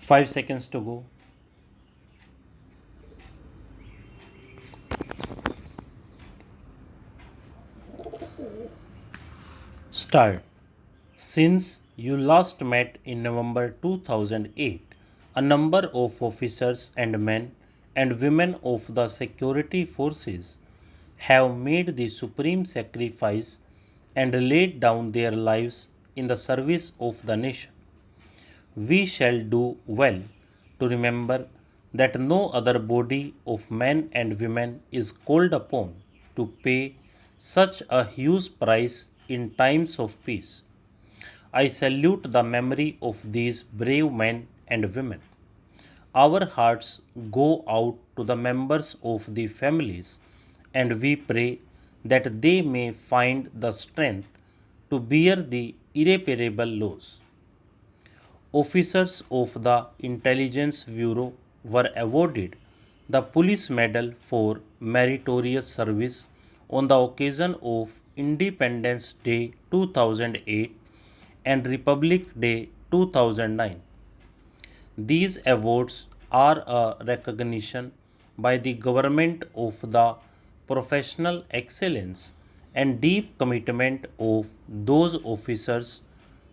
5 seconds to go. Start. Since you last met in November 2008, a number of officers and men and women of the security forces have made the supreme sacrifice and laid down their lives in the service of the nation. We shall do well to remember that no other body of men and women is called upon to pay such a huge price in times of peace. I salute the memory of these brave men and women. Our hearts go out to the members of the families, and we pray that they may find the strength to bear the irreparable loss. Officers of the Intelligence Bureau were awarded the Police Medal for Meritorious Service on the occasion of Independence Day 2008 and Republic Day 2009. These awards are a recognition by the government of the professional excellence and deep commitment of those officers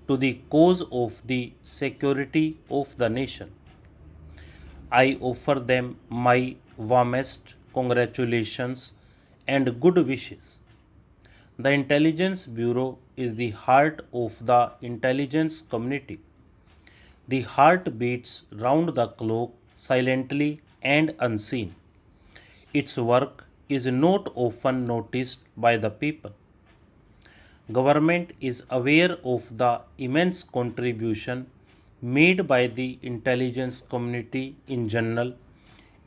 to the cause of the security of the nation. I offer them my warmest congratulations and good wishes. The Intelligence Bureau is the heart of the intelligence community. The heart beats round the clock silently and unseen. Its work is not often noticed by the people. Government is aware of the immense contribution made by the intelligence community in general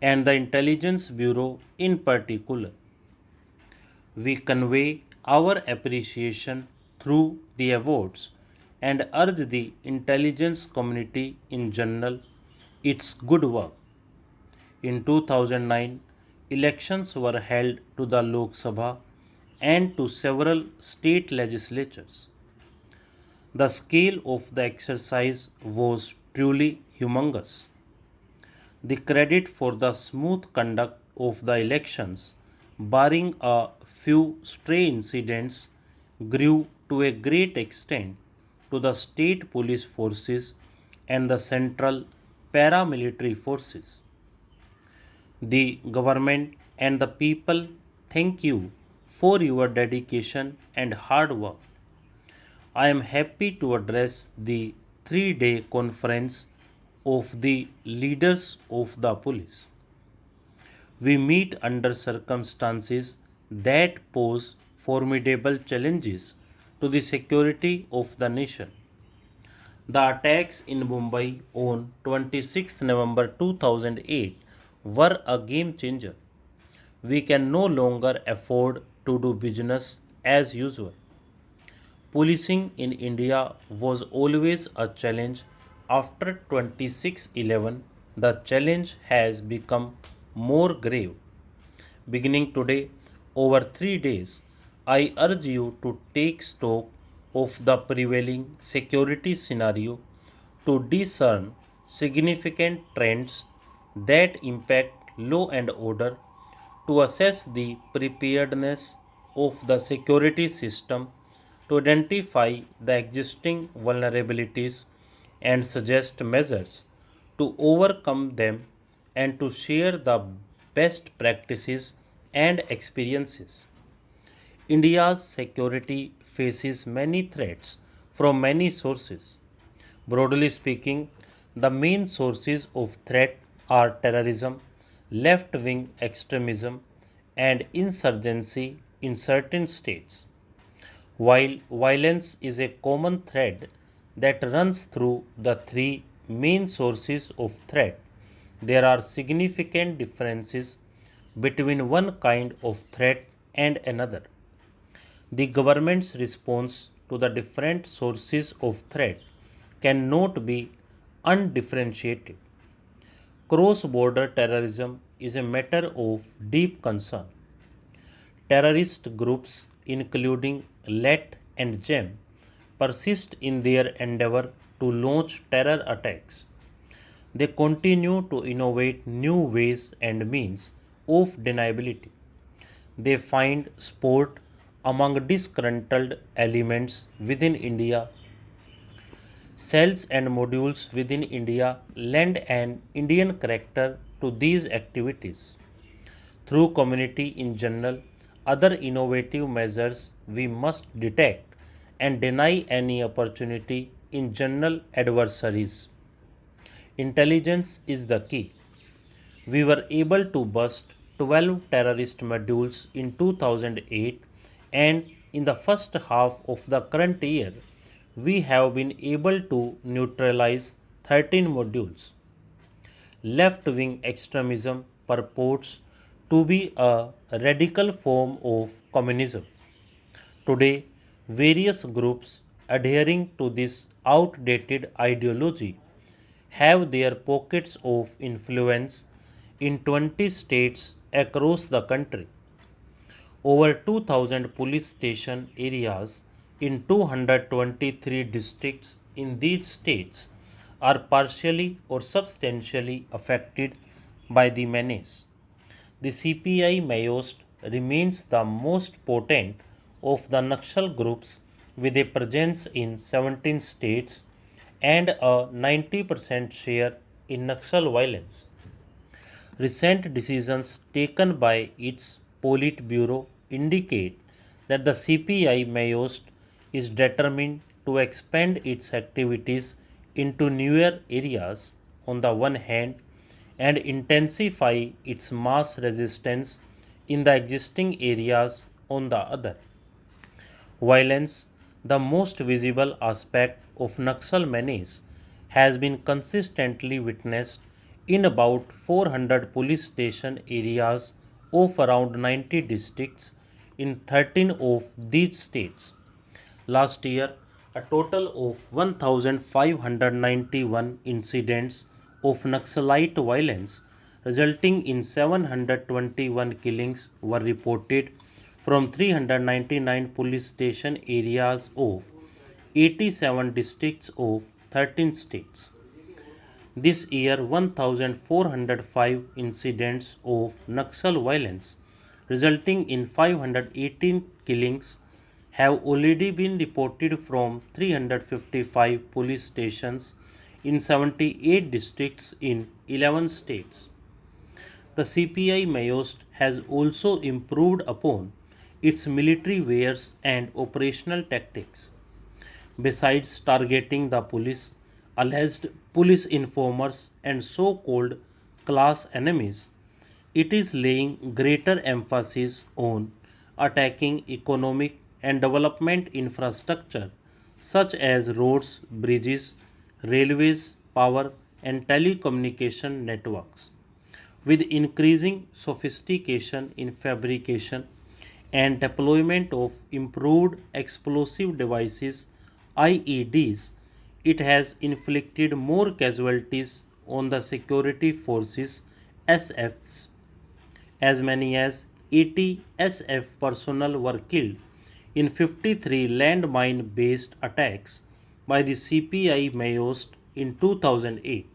and the Intelligence Bureau in particular. We convey our appreciation through the awards and urge the intelligence community in general its good work. In 2009, elections were held to the Lok Sabha and to several state legislatures. The scale of the exercise was truly humongous. The credit for the smooth conduct of the elections, barring a few stray incidents, grew to a great extent to the state police forces and the central paramilitary forces. The government and the people thank you for your dedication and hard work. I am happy to address the 3-day conference of the leaders of the police. We meet under circumstances that pose formidable challenges to the security of the nation. The attacks in Mumbai on 26 November 2008 were a game changer. We can no longer afford to do business as usual. Policing in India was always a challenge. After 26/11, the challenge has become more grave. Beginning today, over 3 days, I urge you to take stock of the prevailing security scenario to discern significant trends that impact law and order, to assess the preparedness of the security system, to identify the existing vulnerabilities and suggest measures to overcome them, and to share the best practices and experiences. India's security faces many threats from many sources. Broadly speaking, the main sources of threat are terrorism, left wing extremism, and insurgency in certain states. While violence is a common thread that runs through the three main sources of threat, there are significant differences between one kind of threat and another. The government's response to the different sources of threat cannot be undifferentiated. Cross border terrorism is a matter of deep concern. Terrorist groups, including LET and JEM, persist in their endeavor to launch terror attacks. They continue to innovate new ways and means of deniability. They find sport among disgruntled elements within India. Cells and modules within India lend an Indian character to these activities. Through community in general, other innovative measures we must detect and deny any opportunity in general adversaries. Intelligence is the key. We were able to bust 12 terrorist modules in 2008, and in the first half of the current year, we have been able to neutralize 13 modules. Left-wing extremism purports to be a radical form of communism. Today, various groups adhering to this outdated ideology have their pockets of influence in 20 states across the country. Over 2000 police station areas in 223 districts in these states are partially or substantially affected by the menace. The CPI Maoist remains the most potent of the Naxal groups with a presence in 17 states and a 90% share in Naxal violence. Recent decisions taken by its Politburo indicate that the CPI Maoist is determined to expand its activities into newer areas on the one hand and intensify its mass resistance in the existing areas on the other. Violence, the most visible aspect of Naxal menace, has been consistently witnessed in about 400 police station areas of around 90 districts in 13 of these states. Last year, a total of 1,591 incidents of Naxalite violence resulting in 721 killings were reported from 399 police station areas of 87 districts of 13 states. This year, 1,405 incidents of Naxal violence resulting in 518 killings have already been reported from 355 police stations in 78 districts in 11 states. The CPI Maoist has also improved upon its military wares and operational tactics. Besides targeting the police, alleged police informers, and so called class enemies, it is laying greater emphasis on attacking economic and development infrastructure such as roads, bridges, railways, power, and telecommunication networks. With increasing sophistication in fabrication and deployment of improved explosive devices IEDs, it has inflicted more casualties on the security forces SFs. As many as 80 SF personnel were killed in 53 landmine based attacks by the CPI Maoist in 2008.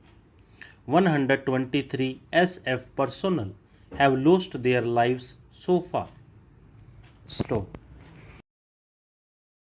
123 SF personnel have lost their lives so far. Stop.